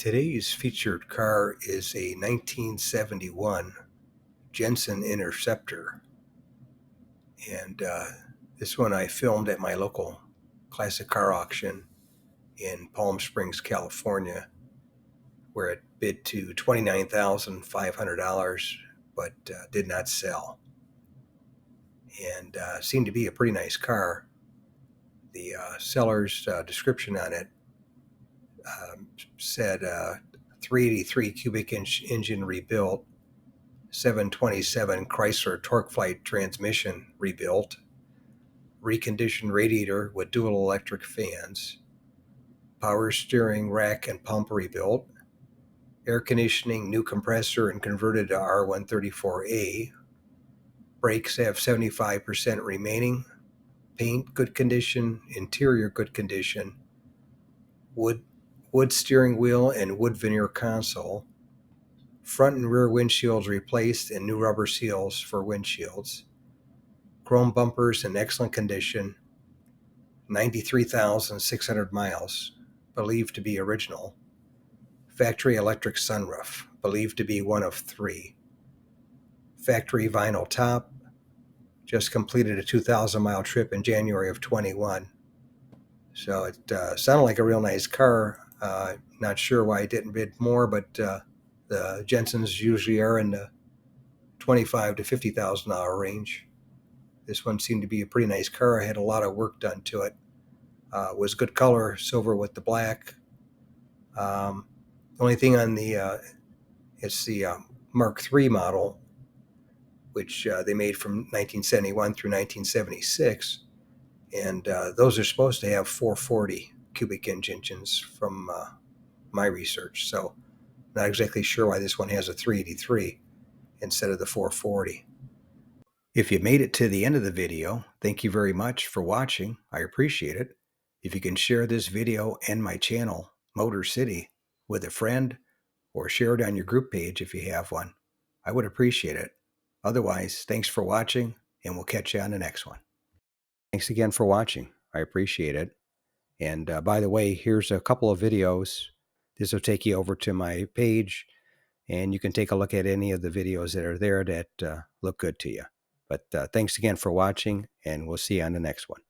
Today's featured car is a 1971 Jensen Interceptor, and this one I filmed at my local classic car auction in Palm Springs, California, where it bid to $29,500 but did not sell, and seemed to be a pretty nice car. The seller's description on it said 383 cubic inch engine rebuilt, 727 Chrysler torque flight transmission rebuilt, reconditioned radiator with dual electric fans, power steering rack and pump rebuilt, air conditioning, new compressor and converted to R134A, brakes have 75% remaining, paint good condition, interior good condition, wood steering wheel and wood veneer console, front and rear windshields replaced and new rubber seals for windshields, chrome bumpers in excellent condition, 93,600 miles, believed to be original, factory electric sunroof, believed to be one of 3, factory vinyl top, just completed a 2,000-mile trip in January of 21. So it sounded like a real nice car. Not sure why I didn't bid more, but the Jensens usually are in the $25,000 to $50,000 range. This one seemed to be a pretty nice car. I had a lot of work done to it. Was good color, silver with the black. Only thing on the it's the Mark III model, which they made from 1971 through 1976, and those are supposed to have 440 cubic inch engines from my research. So not exactly sure why this one has a 383 instead of the 440. If you made it to the end of the video, thank you very much for watching. I appreciate it. If you can share this video and my channel, Motor City, with a friend, or share it on your group page if you have one, I would appreciate it. Otherwise, thanks for watching, and we'll catch you on the next one. Thanks again for watching. I appreciate it. And by the way, here's a couple of videos. This will take you over to my page, and you can take a look at any of the videos that are there that look good to you. But thanks again for watching, and we'll see you on the next one.